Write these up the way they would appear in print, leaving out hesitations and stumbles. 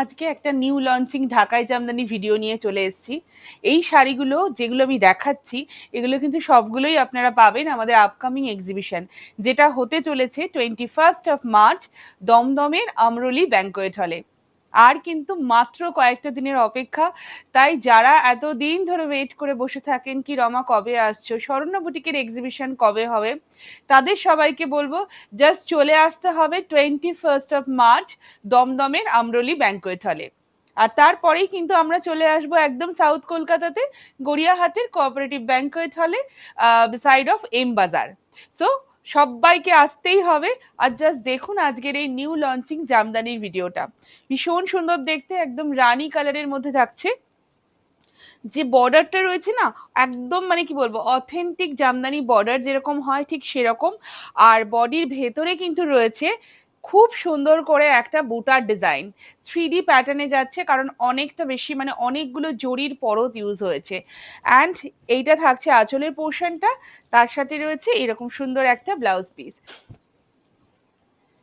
আজকে একটা new launching ঢাকাই জামদানি ভিডিও নিয়ে চলে এসেছি। এই শাড়িগুলো যেগুলো আমি দেখাচ্ছি এগুলো কিন্তু সবগুলোই আপনারা পাবেন আমাদের আপকামিং এক্সিবিশন, যেটা হতে চলেছে 21 মার্চ দমদমের আমরলি ব্যাংকোয়েট হলে। আর কিন্তু মাত্র কয়েকটা দিনের অপেক্ষা। তাই যারা এতদিন ধরে ওয়েট করে বসে থাকেন কি রমা কবে আসছো, শরণ্য বুটিকের এক্সিবিশন কবে হবে, তাদের সবাইকে বলবো জাস্ট চলে আসতে হবে 21 মার্চ দমদমের আমরলি ব্যাংকোয়েট হলে। আর তারপরেই কিন্তু আমরা চলে আসবো একদম সাউথ কলকাতাতে গড়িয়াহাটের কোঅপারেটিভ ব্যাংকোয়েট হলে, সাইড অফ এম বাজার। সো সবাইকে আসতেই হবে। আর জাস্ট দেখুন আজকের এই নিউ লঞ্চিং জামদানির ভিডিওটা, ভীষণ সুন্দর দেখতে, একদম রানী কালারের মধ্যে থাকছে। যে বর্ডারটা রয়েছে না, একদম মানে কি বলবো, অথেন্টিক জামদানি বর্ডার যেরকম হয় ঠিক সেরকম। আর বডির ভেতরে কিন্তু রয়েছে খুব সুন্দর করে একটা বুটার ডিজাইন, 3D প্যাটার্নে যাচ্ছে, কারণ অনেকটা বেশি মানে অনেকগুলো জরির পরত ইউজ হয়েছে। অ্যান্ড এইটা থাকছে আঁচলের পোর্শনটা, তার সাথে রয়েছে এরকম সুন্দর একটা blouse piece.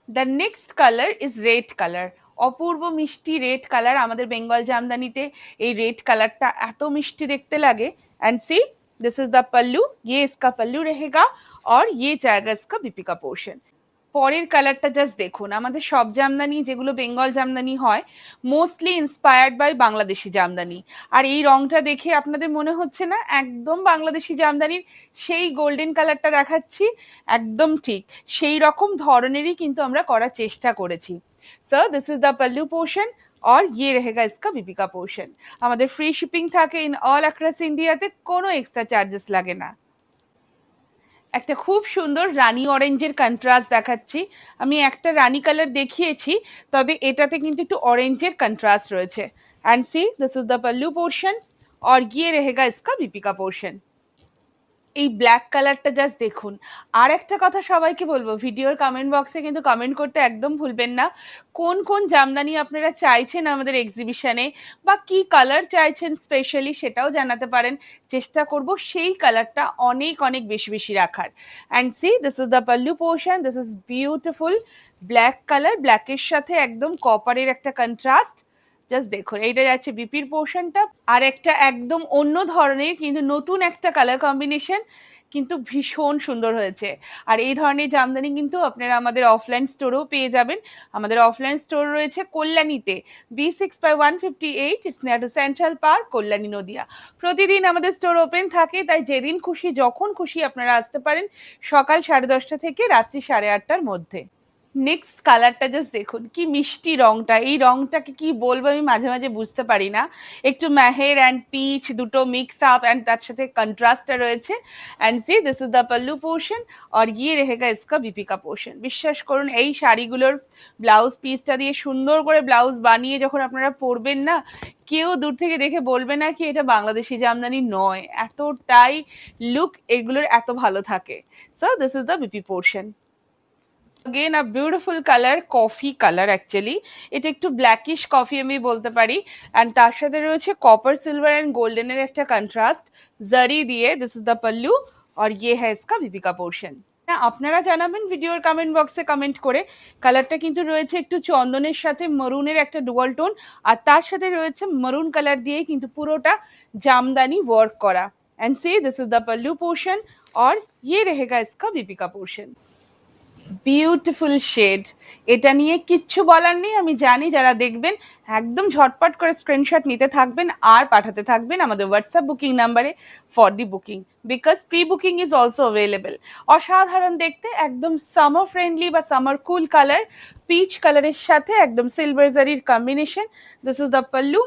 The next colour is red colour, অপূর্ব মিষ্টি রেড কালার। আমাদের বেঙ্গল জামদানিতে এই রেড কালারটা এত মিষ্টি দেখতে লাগে। And see this is the pallu, ये इसका पल्लू रहेगा और ये जाएगा इसका बीपी का पोर्शन। পরের কালারটা জাস্ট দেখুন, আমাদের সব জামদানি যেগুলো বেঙ্গল জামদানি হয় mostly inspired by Bangladeshi jamdani. আর এই রংটা দেখে আপনাদের মনে হচ্ছে না একদম বাংলাদেশি জামদানির সেই গোল্ডেন কালারটা দেখাচ্ছি? একদম ঠিক সেই রকম ধরনেরই কিন্তু আমরা করার চেষ্টা করেছি। So this is the pallu portion और ये रहेगा इसका बीपी का पोर्शन। আমাদের ফ্রি শিপিং থাকে ইন অল অ্যাক্রস ইন্ডিয়াতে, কোনো এক্সট্রা চার্জেস লাগে না। একটা খুব সুন্দর রানী অরেঞ্জের কন্ট্রাস্ট দেখাচ্ছি। আমি একটা রানী কালার দেখিয়েছি, তবে এটাতে কিন্তু একটু অরেঞ্জের কন্ট্রাস্ট রয়েছে। And see this is the pallu portion और ये रहेगा इसका बीपी का पोर्शन। এই ব্ল্যাক কালারটা জাস্ট দেখুন। আর একটা কথা সবাইকে বলবো, ভিডিওর কমেন্ট বক্সে কিন্তু কমেন্ট করতে একদম ভুলবেন না কোন কোন জামদানি আপনারা চাইছেন আমাদের এক্সিবিশনে, বা কি কালার চাইছেন স্পেশালি সেটাও জানাতে পারেন। চেষ্টা করব সেই কালারটা অনেক অনেক বেশি বেশি রাখার। And see this is the pallu portion, this is beautiful black colour, ব্ল্যাকের সাথে একদম কপারের একটা কন্ট্রাস্ট। জাস্ট দেখুন এইটা যাচ্ছে বিপির পোর্শনটা, আর একটা একদম অন্য ধরনের কিন্তু নতুন একটা কালার কম্বিনেশন, কিন্তু ভীষণ সুন্দর হয়েছে। আর এই ধরনের জামদানি কিন্তু আপনারা আমাদের অফলাইন স্টোরেও পেয়ে যাবেন। আমাদের অফলাইন স্টোর রয়েছে কল্যাণীতে, B6/158, it's near to central park, Kalyani Nadia. প্রতিদিন আমাদের স্টোর ওপেন থাকে, তাই যেদিন খুশি যখন খুশি আপনারা আসতে পারেন, সকাল 10:30 থেকে রাত্রি 8:30টার মধ্যে। নেক্সট কালারটা জাস্ট দেখুন, কি মিষ্টি রংটা। এই রংটাকে কি বলবো আমি মাঝে মাঝে বুঝতে পারি না। একটু মেহের অ্যান্ড পিচ দুটো মিক্স আপ, অ্যান্ড তার সাথে কন্ট্রাস্টটা রয়েছে। And see this is the pallu portion আর ইয়ে রেহেগা ইসকা বিপি কা পোর্শন। বিশ্বাস করুন এই শাড়িগুলোর ব্লাউজ পিসটা দিয়ে সুন্দর করে ব্লাউজ বানিয়ে যখন আপনারা পরবেন না, কেউ দূর থেকে দেখে বলবে না কি এটা বাংলাদেশি জামদানি নয়, এতটাই লুক এগুলোর এত ভালো থাকে। So this is the BP portion. again a beautiful color, coffee colour actually. এটা একটু ব্ল্যাকিশ কফি আমি বলতে পারি। অ্যান্ড তার সাথে রয়েছে কপার সিলভার অ্যান্ড গোল্ডেনের একটা কন্ট্রাস্ট জারি দিয়ে। দিস ইজ দ্য পল্লু আর ইয়ে হ্যাঁ ইসকা বিপি কা পোর্শন। হ্যাঁ, আপনারা জানাবেন ভিডিওর কমেন্ট বক্সে কমেন্ট করে। কালারটা কিন্তু রয়েছে একটু চন্দনের সাথে মরুনের একটা ডুয়াল টোন, আর তার সাথে রয়েছে মরুন কালার দিয়েই কিন্তু পুরোটা জামদানি ওয়ার্ক করা। And see this is the pallu portion আর ইয়ে রেহেগা ইসকা বিপি কা পোর্শন। বিউটিফুল শেড, এটা নিয়ে কিচ্ছু বলার নেই। আমি জানি যারা দেখবেন একদম ঝটপট করে স্ক্রিনশট নিতে থাকবেন আর পাঠাতে থাকবেন আমাদের হোয়াটসঅ্যাপ বুকিং নাম্বারে for the booking, because pre booking is also available. অসাধারণ দেখতে, একদম সামার ফ্রেন্ডলি বা সামার কুল কালার, পিচ কালারের সাথে একদম সিলভার জারির combination. This is the pallu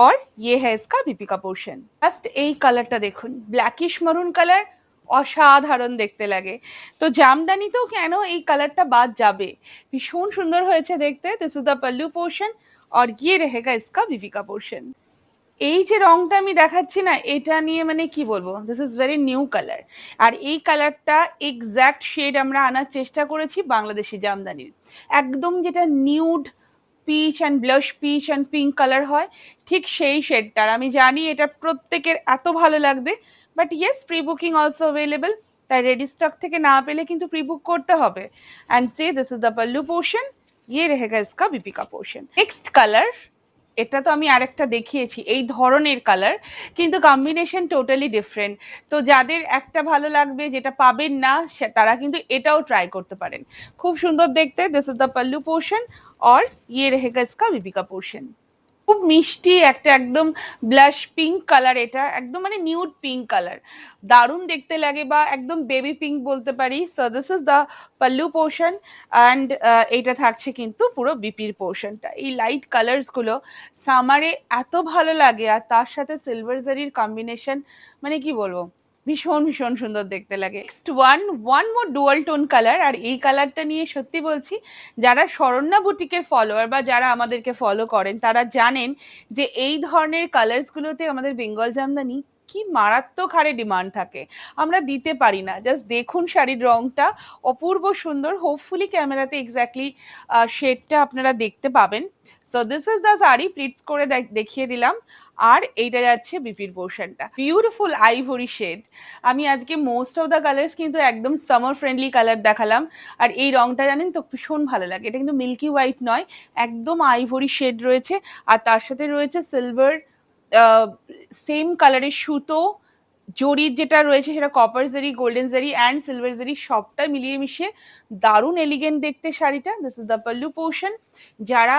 और ये है इसका बीपी का पोर्शन। জাস্ট এই কালারটা দেখুন, ব্ল্যাকিশ মারুন কালার, অসাধারণ দেখতে লাগে। তো জামদানিতেও কেন এই কালারটা বাদ যাবে, ভীষণ সুন্দর হয়েছে দেখতে। This is the pallu portion আর ইয়ে রেহেগা ইসকা বিপি কা পোর্শন। এই যে রংটা আমি দেখাচ্ছি না, এটা নিয়ে মানে কি বলবো, this is very new colour. আর এই কালারটা এক্স্যাক্ট শেড আমরা আনার চেষ্টা করেছি বাংলাদেশি জামদানির, একদম যেটা nude peach and blush peach and pink colour হয়, ঠিক সেই শেডটার। আমি জানি এটা প্রত্যেকের এত ভালো লাগবে, but yes pre booking also available, তাই রেডি স্টক থেকে না পেলে কিন্তু প্রি বুক করতে হবে। And say this is the pallu portion, ये रहेगा इसका बीपी का पोर्शन। नेक्स्ट कलर এটা তো আমি আরেকটা দেখিয়েছি এই ধরনের কালার, কিন্তু কম্বিনেশন টোটালি ডিফারেন্ট। তো যাদের একটা ভালো লাগবে যেটা পাবেন না তারা কিন্তু এটাও ট্রাই করতে পারেন। খুব সুন্দর দেখতে। This is the pallu portion और ये रहेगा इसका बीबी का पोर्शन। খুব মিষ্টি একটা একদম ব্লাশ পিঙ্ক কালার, এটা একদম মানে নিউড পিঙ্ক কালার, দারুণ দেখতে লাগে, বা একদম বেবি পিঙ্ক বলতে পারি। So this is the pallu portion and এইটা থাকছে কিন্তু পুরো বিপির পোর্শনটা। এই লাইট কালার্স গুলো সামারে এত ভালো লাগে, আর তার সাথে সিলভার জারির কম্বিনেশন, মানে কি বলবো, ভীষণ ভীষণ সুন্দর দেখতে লাগে। Next one more dual tone colour, আর এই কালারটা নিয়ে সত্যি বলছি যারা শরণ্যা বুটিকের ফলোয়ার বা যারা আমাদেরকে ফলো করেন তারা জানেন যে এই ধরনের কালার্সগুলোতে আমাদের বেঙ্গল জামদানি কি মারাত্মক হারে ডিমান্ড থাকে, আমরা দিতে পারি না। জাস্ট দেখুন শাড়ির রংটা অপূর্ব সুন্দর, হোপফুলি ক্যামেরাতে এক্স্যাক্টলি শেডটা আপনারা দেখতে পাবেন। So this is the sari, pleats করে দেখিয়ে দিলাম। আর এইটা যাচ্ছে বিপির পোর্শনটা, বিউটিফুল আইভরি শেড। আমি আজকে মোস্ট অফ দ্য কালার্স কিন্তু একদম সামার ফ্রেন্ডলি কালার দেখালাম, আর এই রংটা জানেন তো ভীষণ ভালো লাগে। এটা কিন্তু মিল্কি হোয়াইট নয়, একদম আইভরি শেড রয়েছে, আর তার সাথে রয়েছে সিলভার সেম কালারের সুতো, জরির যেটা রয়েছে সেটা কপার জারি, গোল্ডেন জারি অ্যান্ড সিলভার জারি, সবটা মিলিয়ে মিশিয়ে দারুণ এলিগেন্ট দেখতে শাড়িটা। This is the pallu portion. যারা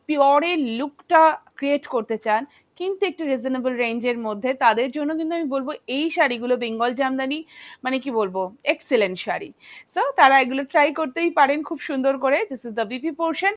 পিওরের লুকটা ক্রিয়েট করতে চান কিন্তু একটু রিজনেবল রেঞ্জের মধ্যে, তাদের জন্য কিন্তু আমি বলবো এই শাড়িগুলো বেঙ্গল জামদানি মানে কি বলবো এক্সেলেন্ট শাড়ি। সো তারা এগুলো ট্রাই করতেই পারেন খুব সুন্দর করে। This is the BP portion.